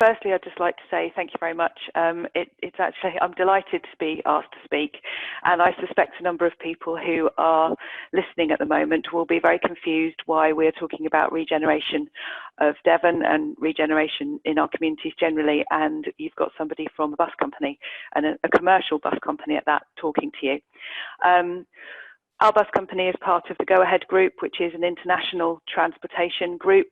Firstly, I'd just like to say thank you very much. It's actually, I'm delighted to be asked to speak, and I suspect a number of people who are listening at the moment will be very confused why we're talking about regeneration of Devon and regeneration in our communities generally, and you've got somebody from a bus company, and a commercial bus company at that, talking to you. Our bus company is part of the Go Ahead Group, which is an international transportation group.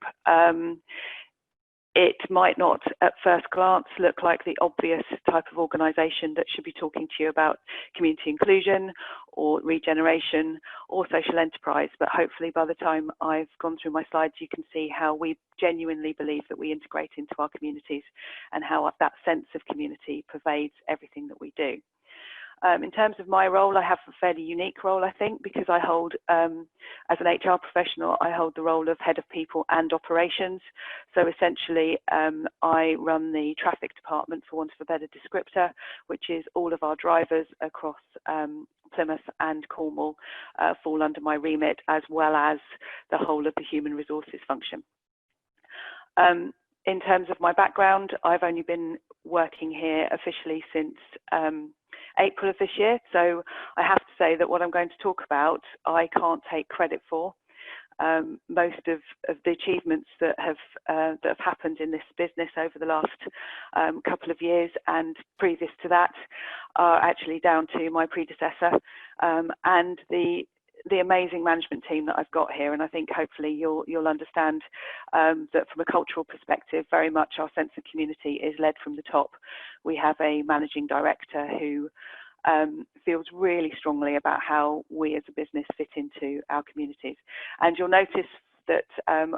It might not at first glance look like the obvious type of organisation that should be talking to you about community inclusion or regeneration or social enterprise, but hopefully by the time I've gone through my slides you can see how we genuinely believe that we integrate into our communities and how that sense of community pervades everything that we do. In terms of my role, I have a fairly unique role, I think, because I hold, as an HR professional, I hold the role of Head of People and Operations. So essentially, I run the traffic department, for want of a better descriptor, which is all of our drivers across Plymouth and Cornwall fall under my remit, as well as the whole of the human resources function. In terms of my background, I've only been working here officially since April of this year, so I have to say that what I'm going to talk about I can't take credit for. Most of the achievements that have happened in this business over the last couple of years and previous to that are actually down to my predecessor and the amazing management team that I've got here, and I think hopefully you'll understand that from a cultural perspective, very much our sense of community is led from the top. We have a managing director who feels really strongly about how we as a business fit into our communities, and you'll notice that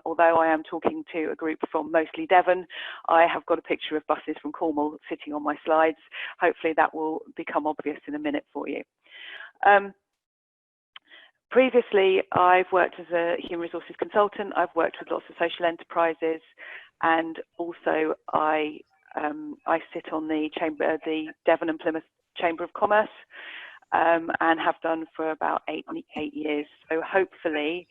although I am talking to a group from mostly Devon, I have got a picture of buses from Cornwall sitting on my slides. Hopefully that will become obvious in a minute for you. Previously, I've worked as a human resources consultant. I've worked with lots of social enterprises, and also I sit on the Devon and Plymouth Chamber of Commerce, and have done for about eight years. So hopefully,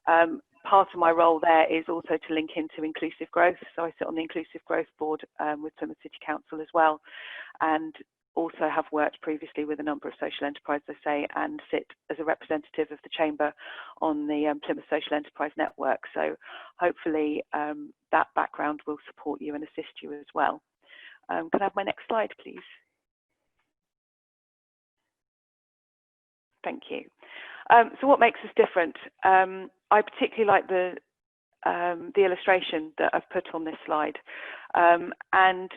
part of my role there is also to link into inclusive growth. So I sit on the Inclusive Growth Board with Plymouth City Council as well, and also have worked previously with a number of social enterprises, I say, and sit as a representative of the Chamber on the Plymouth Social Enterprise Network. So hopefully that background will support you and assist you as well. Can I have my next slide, please? Thank you. So what makes us different? I particularly like the illustration that I've put on this slide. And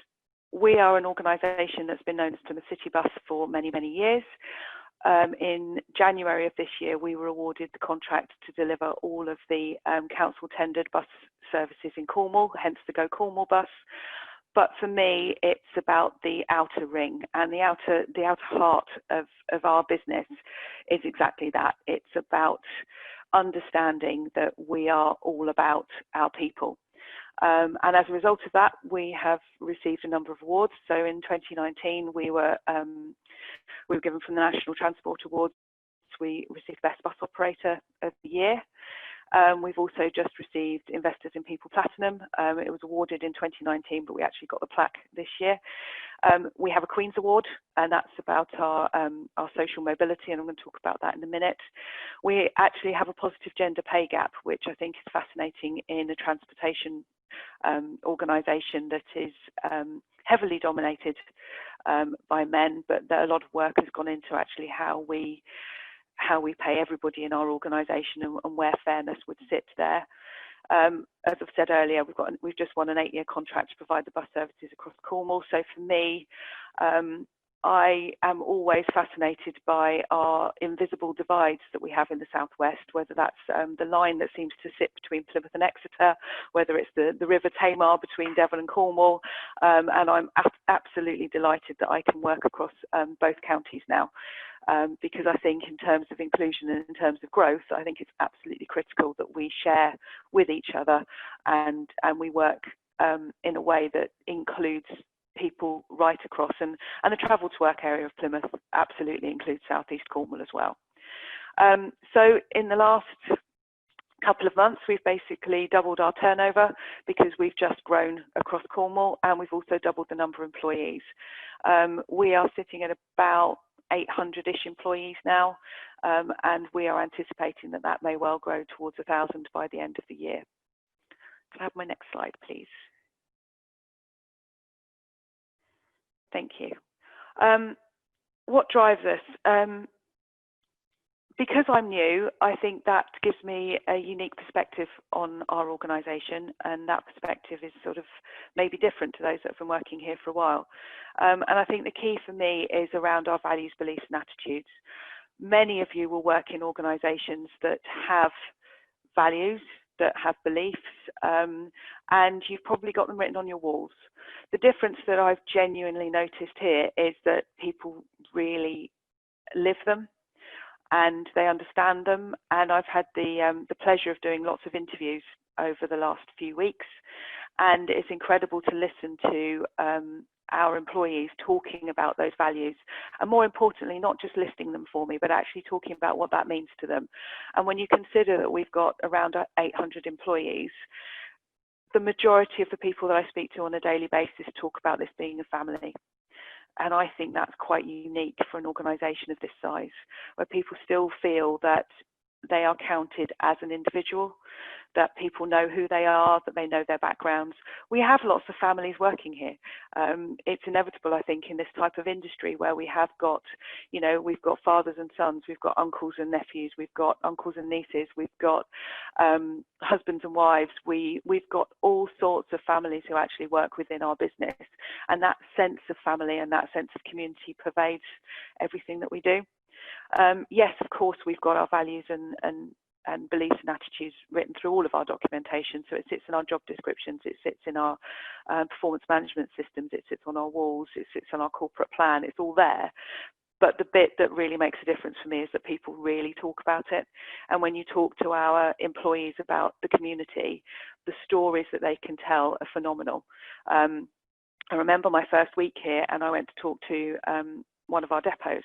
we are an organisation that's been known as Plymouth City Bus for many, many years. In January of this year, we were awarded the contract to deliver all of the council tendered bus services in Cornwall, hence the Go Cornwall bus. But for me, it's about the outer ring, and the outer heart of our business is exactly that. It's about understanding that we are all about our people. And as a result of that, we have received a number of awards. So in 2019, we were given from the National Transport Awards, we received Best Bus Operator of the Year. We've also just received Investors in People Platinum. It was awarded in 2019, but we actually got the plaque this year. We have a Queen's Award, and that's about our social mobility, and I'm going to talk about that in a minute. We actually have a positive gender pay gap, which I think is fascinating in a transportation organisation that is heavily dominated by men, but a lot of work has gone into actually how we pay everybody in our organisation and where fairness would sit there. As I've said earlier, we've just won an 8-year contract to provide the bus services across Cornwall. So for me, I am always fascinated by our invisible divides that we have in the southwest, whether that's the line that seems to sit between Plymouth and Exeter, whether it's the River Tamar between Devon and Cornwall, and I'm absolutely delighted that I can work across both counties now, because I think in terms of inclusion and in terms of growth, I think it's absolutely critical that we share with each other and we work in a way that includes people right across, and the travel to work area of Plymouth absolutely includes South East Cornwall as well. So in the last couple of months, we've basically doubled our turnover because we've just grown across Cornwall, and we've also doubled the number of employees. We are sitting at about 800-ish employees now, and we are anticipating that that may well grow towards 1,000 by the end of the year. Can I have my next slide, please? Thank you. What drives us? Because I'm new, I think that gives me a unique perspective on our organisation, and that perspective is sort of maybe different to those that have been working here for a while. And I think the key for me is around our values, beliefs and attitudes. Many of you will work in organisations that have values, that have beliefs, and you've probably got them written on your walls. The difference that I've genuinely noticed here is that people really live them, and they understand them. And I've had the pleasure of doing lots of interviews over the last few weeks, and it's incredible to listen to our employees talking about those values, and more importantly, not just listing them for me, but actually talking about what that means to them. And when you consider that we've got around 800 employees, the majority of the people that I speak to on a daily basis talk about this being a family. And I think that's quite unique for an organisation of this size, where people still feel that they are counted as an individual, that people know who they are, that they know their backgrounds. We have lots of families working here. It's inevitable, I think, in this type of industry where we have got, you know, we've got fathers and sons, we've got uncles and nephews, we've got uncles and nieces, we've got husbands and wives, we've got all sorts of families who actually work within our business. And that sense of family and that sense of community pervades everything that we do. Yes, of course, we've got our values and beliefs and attitudes written through all of our documentation. So it sits in our job descriptions, it sits in our performance management systems, it sits on our walls, it sits on our corporate plan, it's all there. But the bit that really makes a difference for me is that people really talk about it. And when you talk to our employees about the community, the stories that they can tell are phenomenal. I remember my first week here, and I went to talk to one of our depots.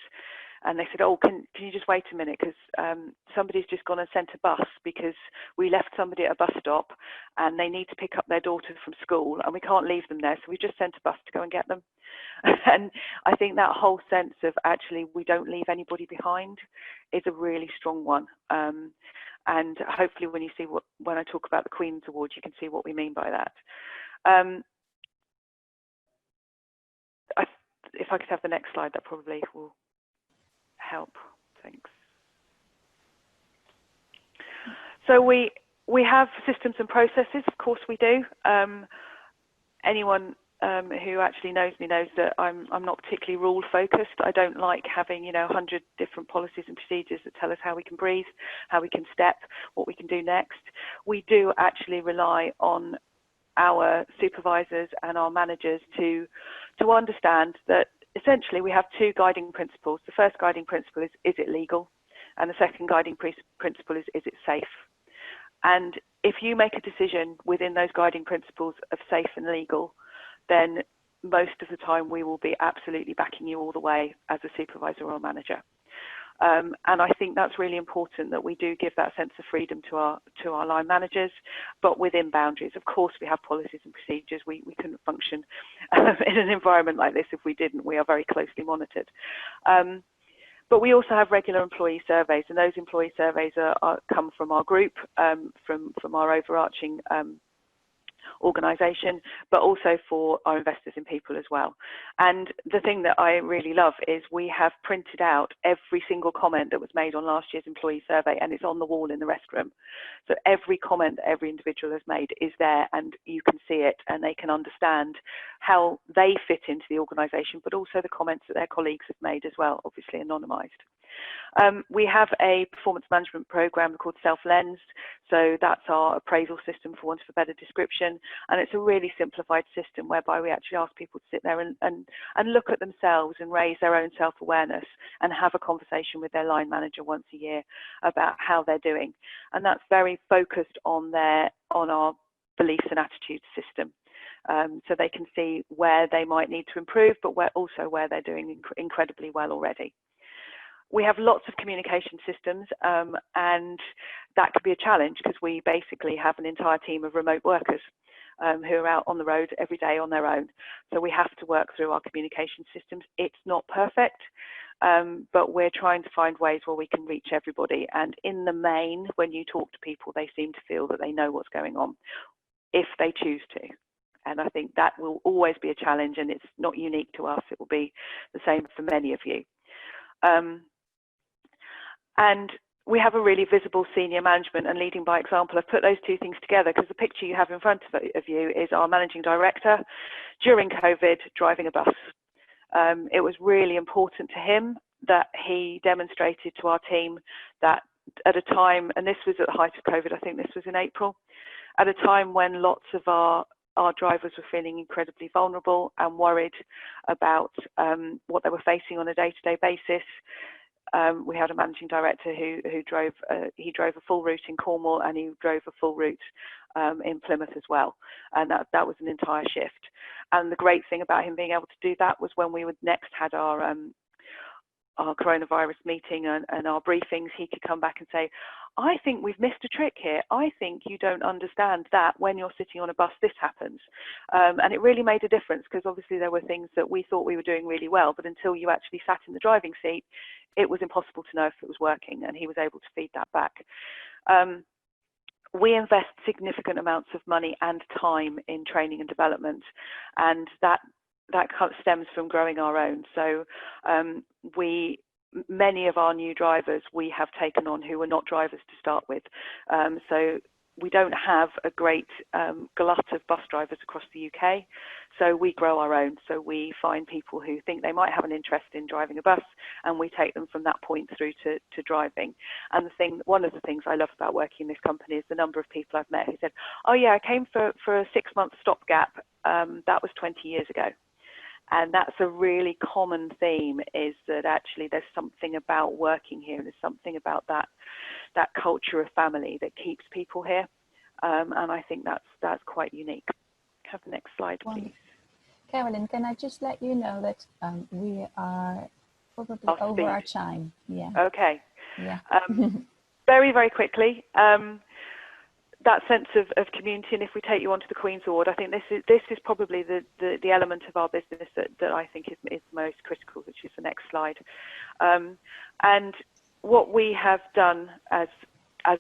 And they said, oh, can you just wait a minute, because somebody's just gone and sent a bus, because we left somebody at a bus stop and they need to pick up their daughter from school and we can't leave them there, so we just sent a bus to go and get them. And I think that whole sense of actually we don't leave anybody behind is a really strong one. And hopefully when you see when I talk about the Queen's Awards, you can see what we mean by that. If I could have the next slide, that probably will help. Thanks. So we have systems and processes, of course we do. Anyone who actually knows me knows that I'm not particularly rule focused. I don't like having 100 different policies and procedures that tell us how we can breathe, how we can step, what we can do next. We do actually rely on our supervisors and our managers to understand that essentially we have two guiding principles. The first guiding principle is it legal? And the second guiding principle is it safe? And if you make a decision within those guiding principles of safe and legal, then most of the time we will be absolutely backing you all the way as a supervisor or manager. And I think that's really important, that we do give that sense of freedom to our line managers, but within boundaries. Of course, we have policies and procedures. We couldn't function in an environment like this if we didn't. We are very closely monitored. But we also have regular employee surveys, and those employee surveys come from our group, from our overarching organisation, but also for our investors in people as well. And the thing that I really love is we have printed out every single comment that was made on last year's employee survey, and it's on the wall in the rest room. So every comment that every individual has made is there, and you can see it, and they can understand how they fit into the organisation, but also the comments that their colleagues have made as well, obviously anonymised. We have a performance management program called Self-Lens, so that's our appraisal system, for want of a better description, and it's a really simplified system whereby we actually ask people to sit there and look at themselves and raise their own self-awareness and have a conversation with their line manager once a year about how they're doing. And that's very focused on our beliefs and attitudes system. So they can see where they might need to improve, but where they're doing incredibly well already. we have lots of communication systems, and that could be a challenge because we basically have an entire team of remote workers who are out on the road every day on their own. So we have to work through our communication systems. It's not perfect, but we're trying to find ways where we can reach everybody. And in the main, when you talk to people, they seem to feel that they know what's going on if they choose to. And I think that will always be a challenge, and it's not unique to us. It will be the same for many of you. And we have a really visible senior management and leading by example. I've put those two things together because the picture you have in front of you is our managing director during COVID driving a bus. It was really important to him that he demonstrated to our team that at a time, and this was at the height of COVID, I think this was in April, at a time when lots of our drivers were feeling incredibly vulnerable and worried about what they were facing on a day-to-day basis. We had a managing director who drove a full route in Cornwall, and he drove a full route in Plymouth as well, and that was an entire shift. And the great thing about him being able to do that was when we would next had our coronavirus meeting and our briefings, he could come back and say, I think we've missed a trick here. I think you don't understand that when you're sitting on a bus, this happens. And it really made a difference because obviously there were things that we thought we were doing really well, but until you actually sat in the driving seat, it was impossible to know if it was working, and he was able to feed that back. We invest significant amounts of money and time in training and development, and that kind of stems from growing our own. So many of our new drivers we have taken on who were not drivers to start with. So we don't have a great glut of bus drivers across the UK, so we grow our own. So we find people who think they might have an interest in driving a bus, and we take them from that point through to driving. And one of the things I love about working in this company is the number of people I've met who said, oh yeah, I came for a 6-month stopgap, that was 20 years ago. And that's a really common theme, is that actually there's something about working here, and there's something about that culture of family that keeps people here. And I think that's quite unique. Have the next slide, please. Carolyn, can I just let you know that we are probably over our time. Yeah. Okay. Yeah. Very, very quickly. That sense of community, and if we take you onto the Queen's Award, I think this is probably the element of our business that I think is most critical, which is the next slide. And what we have done as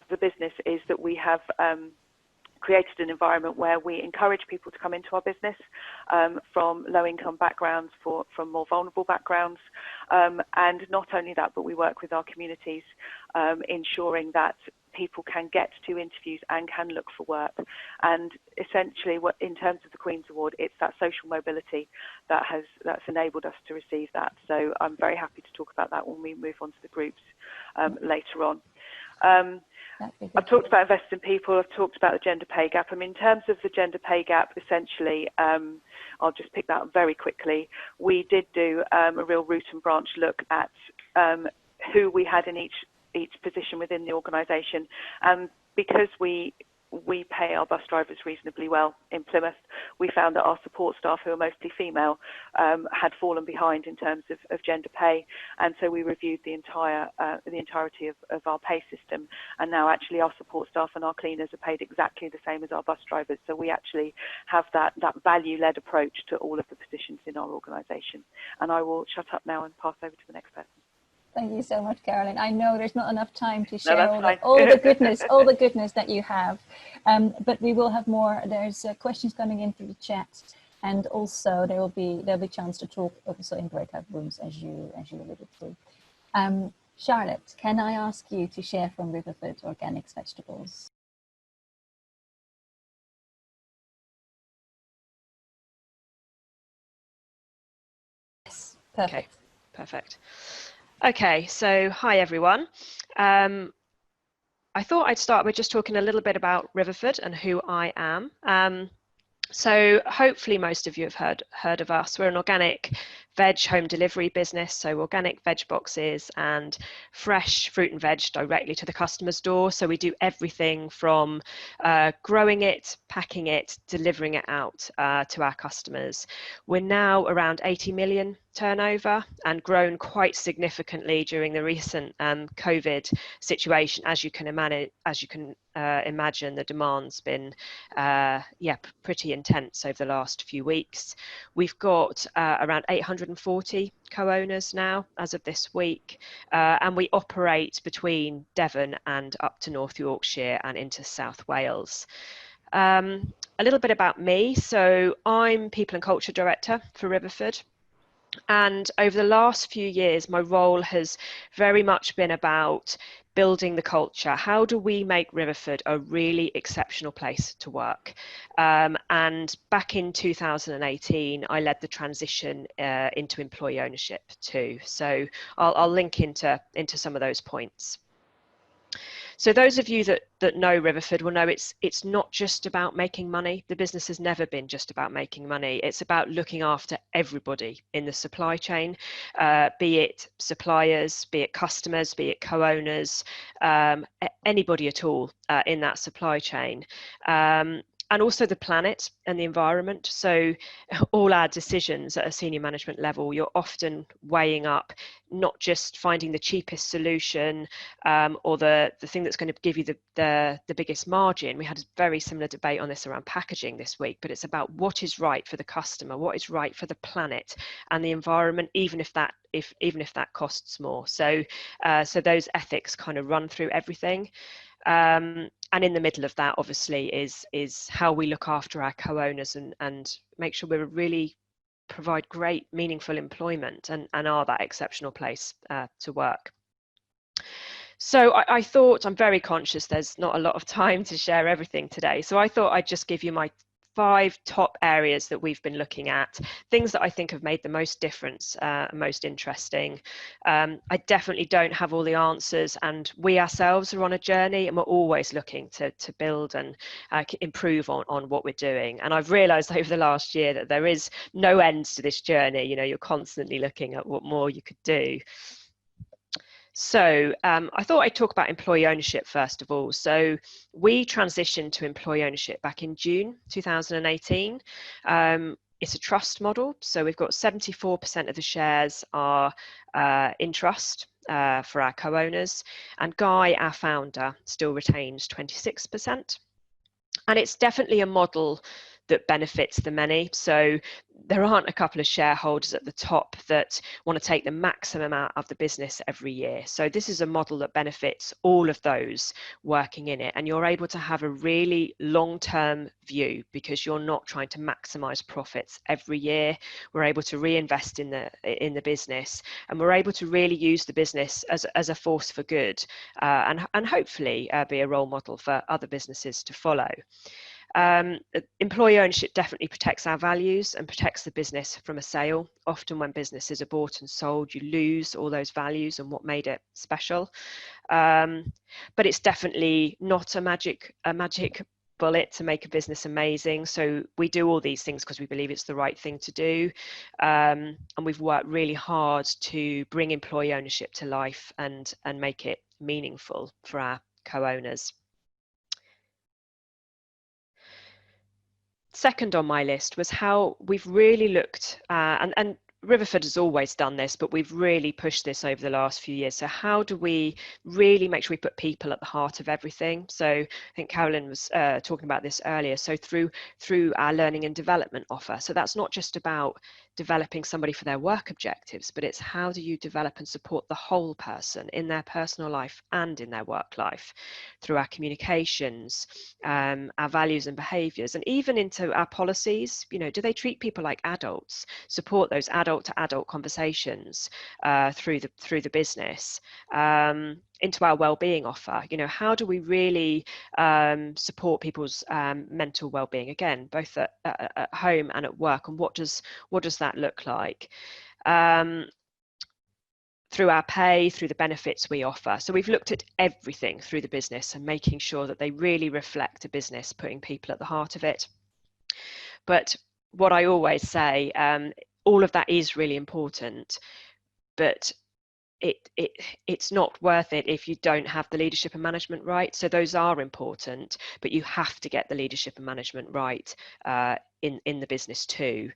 the business is that we have created an environment where we encourage people to come into our business from low-income backgrounds, from more vulnerable backgrounds, and not only that, but we work with our communities, ensuring that people can get to interviews and can look for work. And essentially, in terms of the Queen's Award, it's that social mobility that's enabled us to receive that. So I'm very happy to talk about that when we move on to the groups later on. I've talked about investing in people. I've talked about the gender pay gap. I mean, in terms of the gender pay gap, essentially, I'll just pick that up very quickly. We did do a real root and branch look at who we had in each position within the organisation, and because we pay our bus drivers reasonably well in Plymouth, we found that our support staff, who are mostly female, had fallen behind in terms of gender pay, and so we reviewed the entirety of our pay system, and now actually our support staff and our cleaners are paid exactly the same as our bus drivers. So we actually have that value-led approach to all of the positions in our organisation. And I will shut up now and pass over to the next person. Thank you so much, Carolyn. I know there's not enough time to share all the goodness that you have, but we will have more. There's questions coming in through the chat, and also there'll be chance to talk also in breakout rooms as you alluded to. Charlotte, can I ask you to share from Riverford Organics Vegetables? Yes, perfect. Okay, perfect. Okay, so hi everyone. I thought I'd start by just talking a little bit about Riverford and who I am. So hopefully most of you have heard of us. We're an organic veg home delivery business, so organic veg boxes and fresh fruit and veg directly to the customer's door. So we do everything from growing it, packing it, delivering it out to our customers. We're now around 80 million turnover and grown quite significantly during the recent COVID situation. As you can imagine, the demand's been pretty intense over the last few weeks. We've got around 840 co-owners now as of this week, and we operate between Devon and up to North Yorkshire and into South Wales. A little bit about me. So I'm People and Culture Director for Riverford. And over the last few years, my role has very much been about building the culture. How do we make Riverford a really exceptional place to work? And back in 2018, I led the transition into employee ownership too. So I'll link into some of those points. So those of you that know Riverford will know it's not just about making money. The business has never been just about making money. It's about looking after everybody in the supply chain, be it suppliers, be it customers, be it co-owners, anybody at all in that supply chain. And also the planet and the environment. So all our decisions at a senior management level, you're often weighing up not just finding the cheapest solution or the thing that's going to give you the biggest margin. We had a very similar debate on this around packaging this week, but it's about what is right for the customer, what is right for the planet and the environment, even if that costs more. So those ethics kind of run through everything. And in the middle of that, obviously, is how we look after our co-owners and make sure we really provide great, meaningful employment and are that exceptional place to work. So I thought, I'm very conscious there's not a lot of time to share everything today. So I thought I'd just give you my 5 top areas that we've been looking at, things that I think have made the most difference, most interesting. I definitely don't have all the answers, and we ourselves are on a journey and we're always looking to build and improve on what we're doing. And I've realized over the last year that there is no end to this journey. You know, you're constantly looking at what more you could do. So I thought I'd talk about employee ownership first of all. So we transitioned to employee ownership back in June 2018. It's a trust model. So we've got 74% of the shares are in trust for our co-owners, and Guy, our founder, still retains 26%. And it's definitely a model that benefits the many. So there aren't a couple of shareholders at the top that want to take the maximum out of the business every year. So this is a model that benefits all of those working in it, and you're able to have a really long-term view because you're not trying to maximize profits every year. We're able to reinvest in the business, and we're able to really use the business as a force for good, and hopefully be a role model for other businesses to follow. Employee ownership definitely protects our values and protects the business from a sale. Often when businesses are bought and sold, you lose all those values and what made it special. But it's definitely not a magic bullet to make a business amazing. So we do all these things because we believe it's the right thing to do. And we've worked really hard to bring employee ownership to life and make it meaningful for our co-owners. Second on my list was how we've really looked, and Riverford has always done this, but we've really pushed this over the last few years. So how do we really make sure we put people at the heart of everything? So I think Carolyn was talking about this earlier. So through our learning and development offer. So that's not just about developing somebody for their work objectives, but it's how do you develop and support the whole person in their personal life and in their work life through our communications, our values and behaviours, and even into our policies. You know, do they treat people like adults? Support those adult to adult conversations through the business. Into our wellbeing offer, you know, how do we really support people's mental well-being, again, both at home and at work, and what does that look like? Through our pay, through the benefits we offer. So we've looked at everything through the business and making sure that they really reflect a business, putting people at the heart of it. But what I always say, all of that is really important, but it's not worth it if you don't have the leadership and management right. So those are important, but you have to get the leadership and management right in the business too.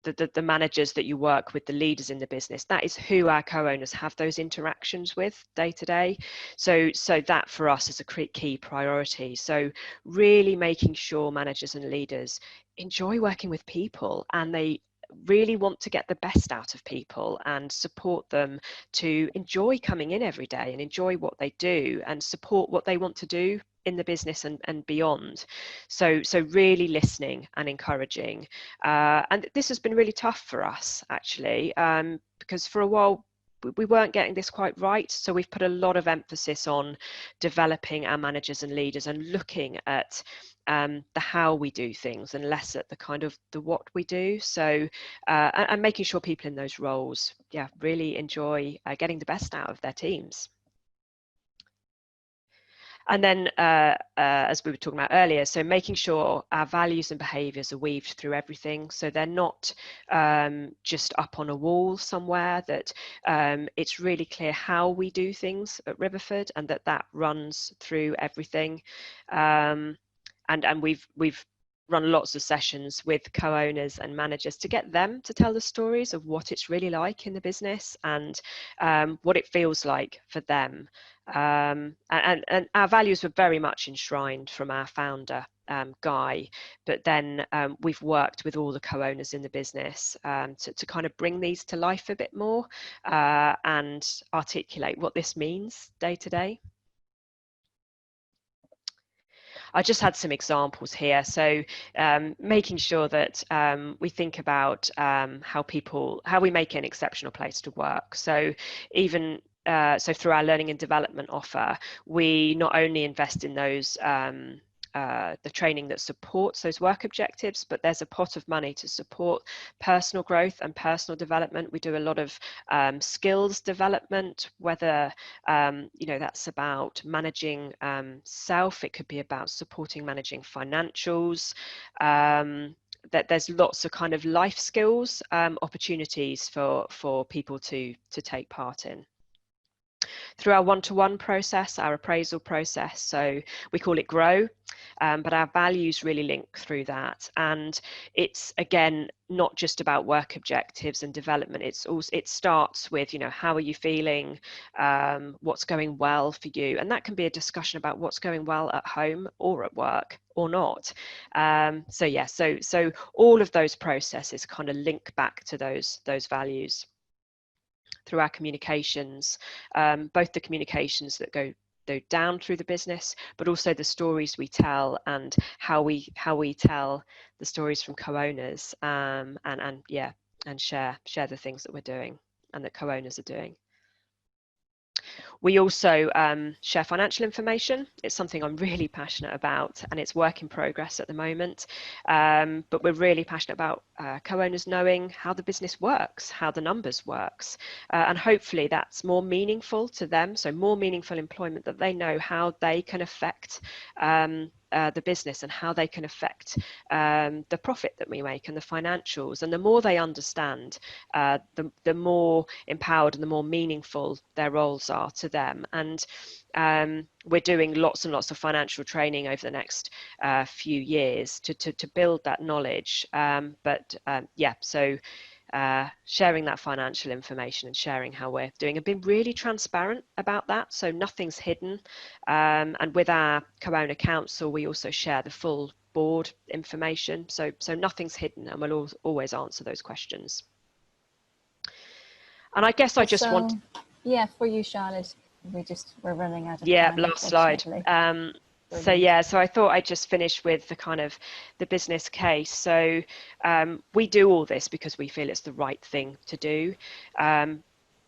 The the managers that you work with, the leaders in the business, that is who our co-owners have those interactions with day to day. So that for us is a key priority. So really making sure managers and leaders enjoy working with people, and they really want to get the best out of people and support them to enjoy coming in every day and enjoy what they do and support what they want to do in the business and beyond. So really listening and encouraging. And this has been really tough for us, actually, because for a while we weren't getting this quite right. So we've put a lot of emphasis on developing our managers and leaders and looking at the how we do things and less at the kind of the what we do. So and making sure people in those roles, yeah, really enjoy getting the best out of their teams. And then, as we were talking about earlier, so making sure our values and behaviours are weaved through everything. So they're not just up on a wall somewhere, that it's really clear how we do things at Riverford, and that runs through everything. And we've run lots of sessions with co-owners and managers to get them to tell the stories of what it's really like in the business and what it feels like for them. And our values were very much enshrined from our founder, Guy, but then we've worked with all the co-owners in the business to kind of bring these to life a bit more and articulate what this means day to day. I just had some examples here. So making sure that we think about how we make an exceptional place to work. So even so through our learning and development offer, we not only invest in those the training that supports those work objectives, but there's a pot of money to support personal growth and personal development. We do a lot of skills development, whether that's about managing self, it could be about supporting managing financials, that there's lots of kind of life skills opportunities for people to take part in. Through our one-to-one process, our appraisal process, so we call it GROW, but our values really link through that. And it's, again, not just about work objectives and development. It starts with, how are you feeling, what's going well for you, and that can be a discussion about what's going well at home or at work or not. So all of those processes kind of link back to those values. Through our communications, both the communications that go down through the business, but also the stories we tell and how we tell the stories from co-owners, and share the things that we're doing and that co-owners are doing. We also share financial information. It's something I'm really passionate about, and it's work in progress at the moment. But we're really passionate about co-owners knowing how the business works, how the numbers works, and hopefully that's more meaningful to them. So more meaningful employment, that they know how they can affect the business and how they can affect the profit that we make and the financials. And the more they understand, the more empowered and the more meaningful their roles are to them. And we're doing lots and lots of financial training over the next few years to build that knowledge. Sharing that financial information and sharing how we're doing, and being really transparent about that, so nothing's hidden. And with our co-owner council, we also share the full board information, so nothing's hidden, and we'll always answer those questions. And I guess for you, Charlotte, we're running out of time. Last slide. So I thought I'd just finish with the kind of the business case. So we do all this because we feel it's the right thing to do,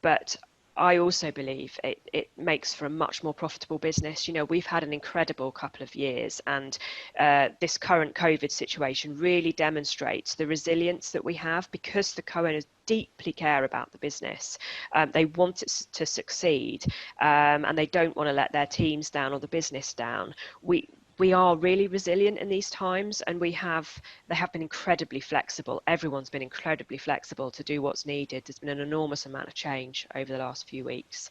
but I also believe it makes for a much more profitable business. We've had an incredible couple of years, and this current COVID situation really demonstrates the resilience that we have, because the co-owners deeply care about the business. They want it to succeed, and they don't want to let their teams down or the business down. We are really resilient in these times, and they have been incredibly flexible. Everyone's been incredibly flexible to do what's needed. There's been an enormous amount of change over the last few weeks.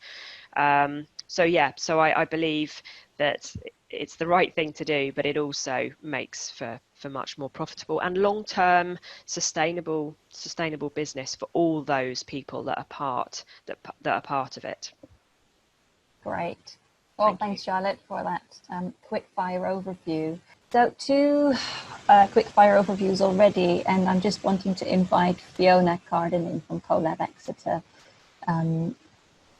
So I believe that it's the right thing to do, but it also makes for much more profitable and long-term sustainable business for all those people that are part of it. Great. Well, thanks Charlotte for that quick fire overview. So 2 quick fire overviews already, and I'm just wanting to invite Fiona Carden in from Colab Exeter.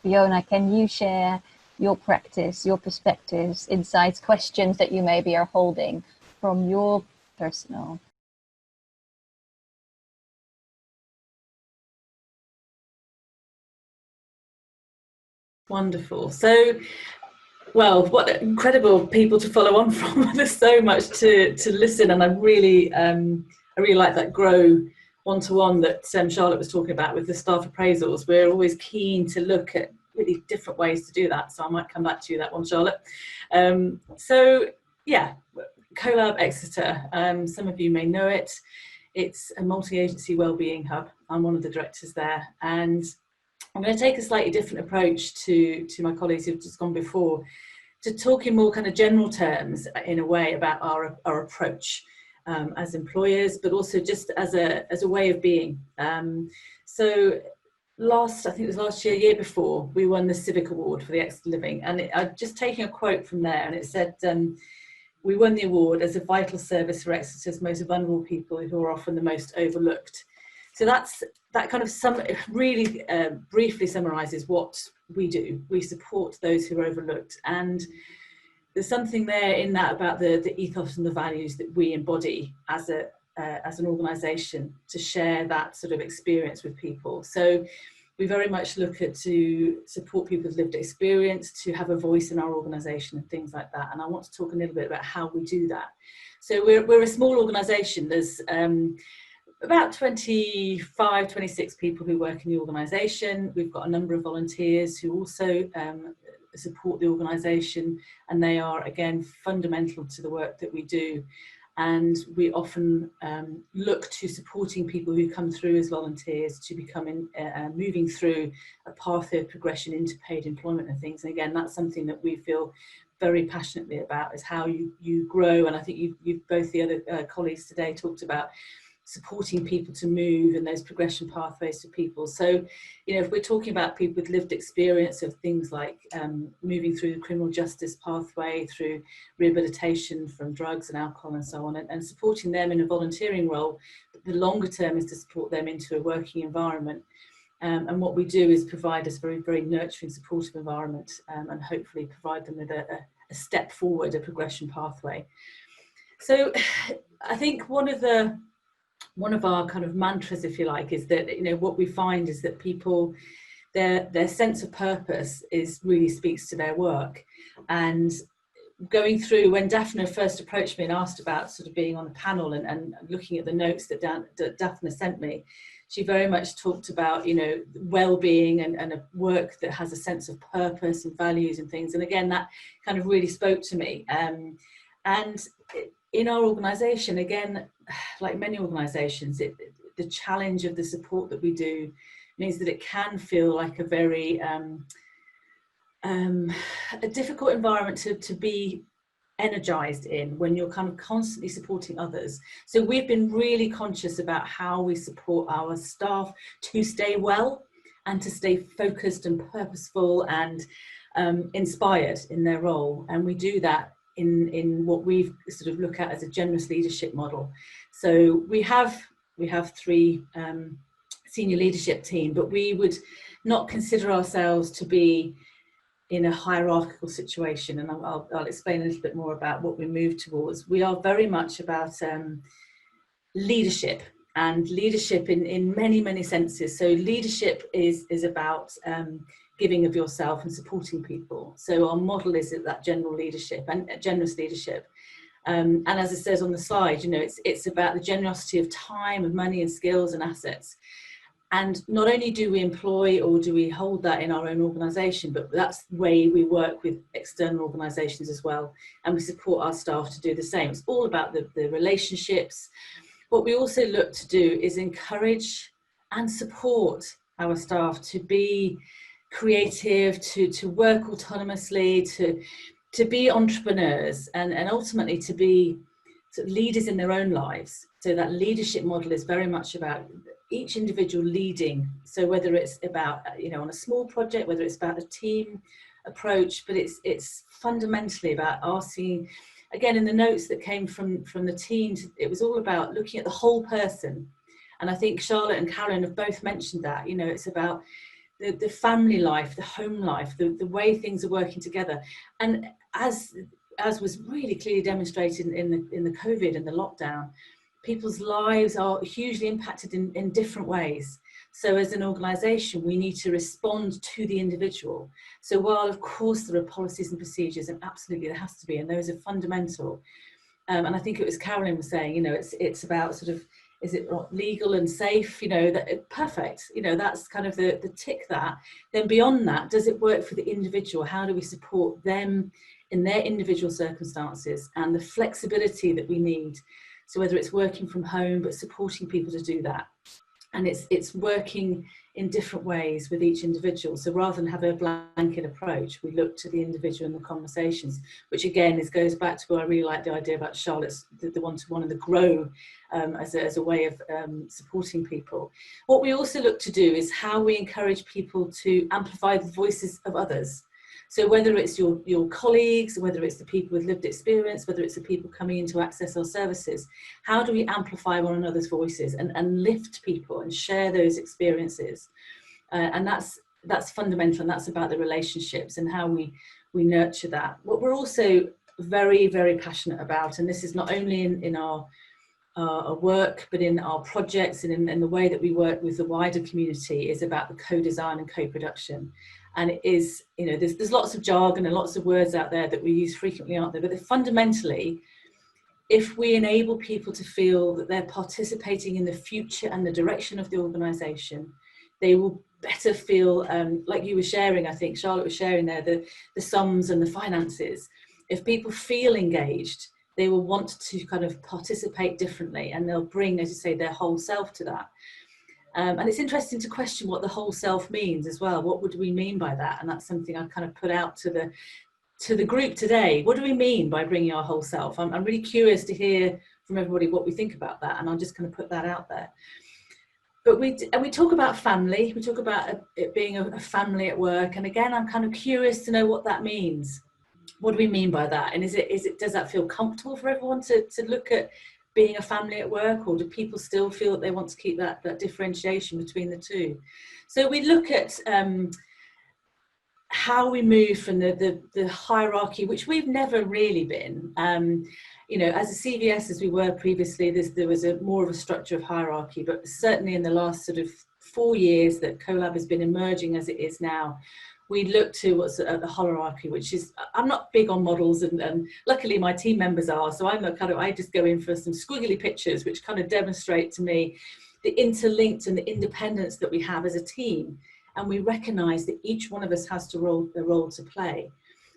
Fiona, can you share your practice, your perspectives, insights, questions that you maybe are holding from your personal? Wonderful. So, well, what incredible people to follow on from. There's so much to listen, and I really like that grow one-to-one that Charlotte was talking about with the staff appraisals. We're always keen to look at really different ways to do that, so I might come back to you that one, Charlotte. So yeah, Colab Exeter, some of you may know it. It's a multi-agency wellbeing hub. I'm one of the directors there, and I'm going to take a slightly different approach to my colleagues who've just gone before, to talk in more kind of general terms in a way about our approach as employers, but also just as a way of being. So I think it was last year before, we won the Civic Award for the Exeter Living, and I'm just taking a quote from there, and it said, we won the award as a vital service for Exeter's most vulnerable people who are often the most overlooked. So that kind of really briefly summarises what we do. We support those who are overlooked, and there's something there in that about the ethos and the values that we embody as an organisation to share that sort of experience with people. So we very much look at to support people with lived experience, to have a voice in our organisation and things like that. And I want to talk a little bit about how we do that. So we're a small organisation. There's about 25, 26 people who work in the organisation. We've got a number of volunteers who also support the organisation, and they are again fundamental to the work that we do. And we often look to supporting people who come through as volunteers to becoming moving through a pathway of progression into paid employment and things. And again, that's something that we feel very passionately about, is how you grow. And I think you've both the other colleagues today talked about supporting people to move and those progression pathways for people. So, you know, if we're talking about people with lived experience of things like moving through the criminal justice pathway, through rehabilitation from drugs and alcohol and so on, and supporting them in a volunteering role, the longer term is to support them into a working environment. And what we do is provide this very, very nurturing, supportive environment, and hopefully provide them with a step forward, a progression pathway. So I think one of our kind of mantras, if you like, is that, you know, what we find is that people, their sense of purpose really speaks to their work. And going through, when Daphne first approached me and asked about sort of being on the panel and looking at the notes that Daphne sent me, she very much talked about, you know, well-being and a work that has a sense of purpose and values and things. And again, that kind of really spoke to me. And in our organisation, again, like many organisations, the challenge of the support that we do means that it can feel like a very a difficult environment to be energised in when you're kind of constantly supporting others. So we've been really conscious about how we support our staff to stay well and to stay focused and purposeful and inspired in their role. And we do that in what we sort of look at as a generous leadership model. So we have 3 senior leadership team, but we would not consider ourselves to be in a hierarchical situation, and I'll explain a little bit more about what we move towards. We are very much about leadership, and leadership in many senses. So leadership is about giving of yourself and supporting people. So our model is that general leadership and generous leadership. And as it says on the slide, you know, it's about the generosity of time and money and skills and assets. And not only do we employ or do we hold that in our own organisation, but that's the way we work with external organisations as well. And we support our staff to do the same. It's all about the relationships. What we also look to do is encourage and support our staff to be creative, to work autonomously, to be entrepreneurs, and ultimately to sort of leaders in their own lives. So that leadership model is very much about each individual leading. So whether it's about, you know, on a small project, whether it's about a team approach, but it's fundamentally about asking, again, in the notes that came from the teams, it was all about looking at the whole person. And I think Charlotte and Karen have both mentioned that, you know, it's about the family life, the home life, the way things are working together. And as was really clearly demonstrated in the COVID and the lockdown, people's lives are hugely impacted in different ways. So as an organisation, we need to respond to the individual. So while of course there are policies and procedures, and absolutely there has to be, and those are fundamental. And I think it was Carolyn was saying, you know, it's about sort of, is it legal and safe? You know, that perfect. You know, that's kind of the tick that. Then beyond that, does it work for the individual? How do we support them in their individual circumstances and the flexibility that we need? So whether it's working from home, but supporting people to do that. And it's working in different ways with each individual. So rather than have a blanket approach, we look to the individual in the conversations, which again goes back to where I really like the idea about Charlotte's, the one-to-one and the grow as a way of supporting people. What we also look to do is how we encourage people to amplify the voices of others. So whether it's your colleagues, whether it's the people with lived experience, whether it's the people coming in to access our services, how do we amplify one another's voices and lift people and share those experiences? And that's fundamental, and that's about the relationships and how we nurture that. What we're also very, very passionate about, and this is not only in our work, but in our projects and in the way that we work with the wider community, is about the co-design and co-production. And it is, you know, there's lots of jargon and lots of words out there that we use frequently, aren't there? But fundamentally, if we enable people to feel that they're participating in the future and the direction of the organisation, they will better feel, like you were sharing, I think Charlotte was sharing there, the sums and the finances. If people feel engaged, they will want to kind of participate differently, and they'll bring, as you say, their whole self to that. And it's interesting to question what the whole self means as well. What would we mean by that? And that's something I kind of put out to the group today. What do we mean by bringing our whole self? I'm really curious to hear from everybody what we think about that, and I'll just kind of put that out there. But we talk about family. We talk about it being a family at work, and again, I'm kind of curious to know what that means. What do we mean by that? And does that feel comfortable for everyone to look at being a family at work, or do people still feel that they want to keep that differentiation between the two? So we look at how we move from the hierarchy, which we've never really been. You know, as a CVS, as we were previously, there was more of a structure of hierarchy, but certainly in the last sort of 4 years that Colab has been emerging as it is now, we look to what's the hierarchy, which is, I'm not big on models, and luckily my team members are, so I just go in for some squiggly pictures, which kind of demonstrate to me the interlinked and the independence that we have as a team. And we recognise that each one of us has a role to play.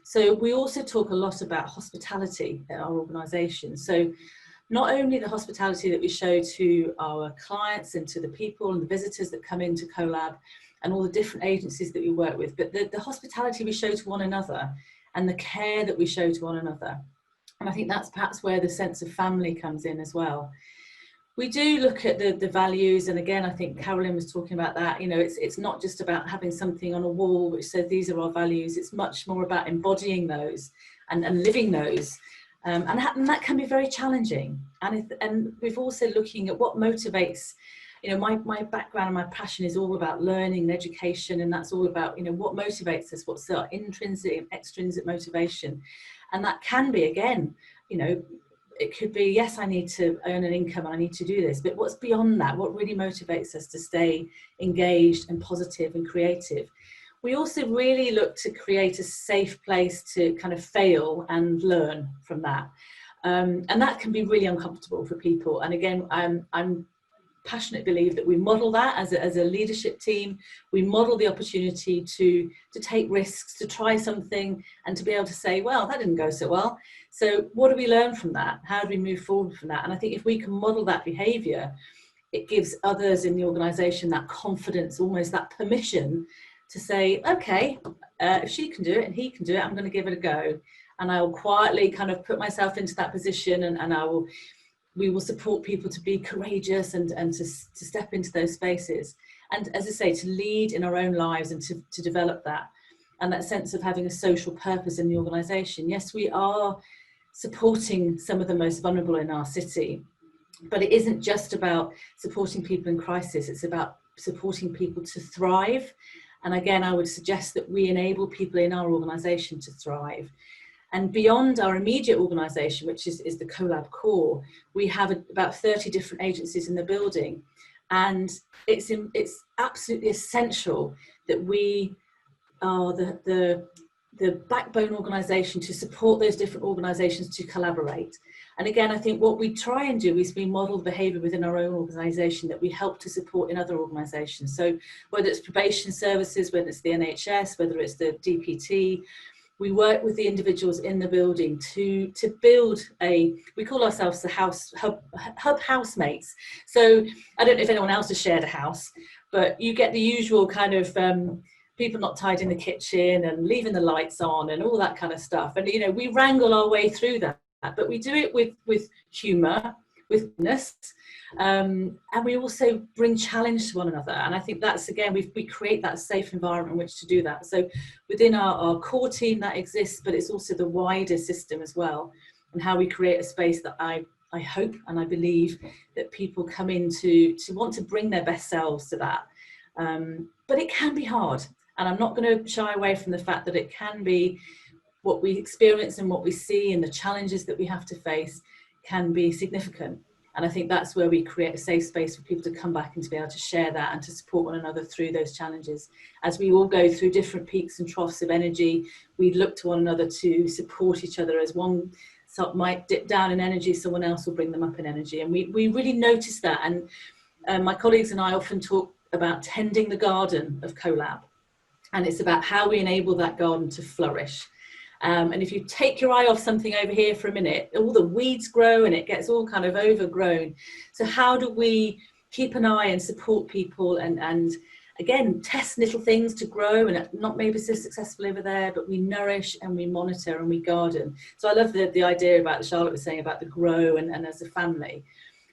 So we also talk a lot about hospitality at our organisation. So not only the hospitality that we show to our clients and to the people and the visitors that come into Colab, and all the different agencies that we work with, but the hospitality we show to one another and the care that we show to one another. And I think that's perhaps where the sense of family comes in as well. We do look at the values, and again, I think Carolyn was talking about that. You know, it's not just about having something on a wall which says these are our values. It's much more about embodying those and living those. And that can be very challenging. And we've also looking at what motivates. You know, my background and my passion is all about learning and education, and that's all about, you know, what motivates us, what's our intrinsic and extrinsic motivation. And that can be, again, you know, it could be, yes, I need to earn an income and I need to do this, but what's beyond that? What really motivates us to stay engaged and positive and creative? We also really look to create a safe place to kind of fail and learn from that. And that can be really uncomfortable for people. And again, I'm passionate believe that we model that as a leadership team. We model the opportunity to take risks, to try something, and to be able to say, well, that didn't go so well. So what do we learn from that? How do we move forward from that? And I think if we can model that behaviour, it gives others in the organisation that confidence, almost that permission to say, okay, if she can do it and he can do it, I'm going to give it a go. And I will quietly kind of put myself into that position, and I will we will support people to be courageous and to step into those spaces. And as I say, to lead in our own lives and to develop that. And that sense of having a social purpose in the organisation. Yes, we are supporting some of the most vulnerable in our city, but it isn't just about supporting people in crisis, it's about supporting people to thrive. And again, I would suggest that we enable people in our organisation to thrive. And beyond our immediate organisation, which is the Colab core, we have about 30 different agencies in the building. And it's absolutely essential that we are the backbone organisation to support those different organisations to collaborate. And again, I think what we try and do is we model the behaviour within our own organisation that we help to support in other organisations. So whether it's probation services, whether it's the NHS, whether it's the DPT, we work with the individuals in the building to build we call ourselves the hub housemates. So I don't know if anyone else has shared a house, but you get the usual kind of people not tidying the kitchen and leaving the lights on and all that kind of stuff. And, you know, we wrangle our way through that, but we do it with humour, with goodness, and we also bring challenge to one another. And I think that's, again, we create that safe environment in which to do that. So within our core team that exists, but it's also the wider system as well, and how we create a space that I hope and I believe that people come in to want to bring their best selves to that. But it can be hard. And I'm not going to shy away from the fact that it can be what we experience and what we see and the challenges that we have to face can be significant. And I think that's where we create a safe space for people to come back and to be able to share that and to support one another through those challenges. As we all go through different peaks and troughs of energy, we look to one another to support each other. As one might dip down in energy, someone else will bring them up in energy. And we really notice that. And my colleagues and I often talk about tending the garden of Colab. And it's about how we enable that garden to flourish. And if you take your eye off something over here for a minute, all the weeds grow and it gets all kind of overgrown. So how do we keep an eye and support people and again, test little things to grow and not maybe so successful over there, but we nourish and we monitor and we garden. So I love the idea about Charlotte was saying about the grow and as a family.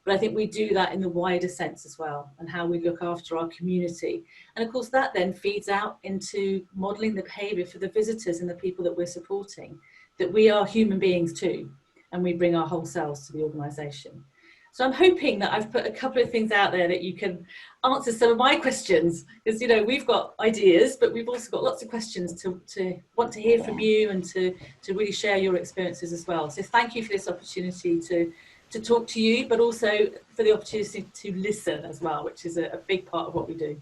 But I think we do that in the wider sense as well, and how we look after our community. And of course, that then feeds out into modelling the behaviour for the visitors and the people that we're supporting, that we are human beings too, and we bring our whole selves to the organisation. So I'm hoping that I've put a couple of things out there that you can answer some of my questions, because, you know, we've got ideas, but we've also got lots of questions to want to hear from you and to really share your experiences as well. So thank you for this opportunity to talk to you, but also for the opportunity to listen as well, which is a big part of what we do.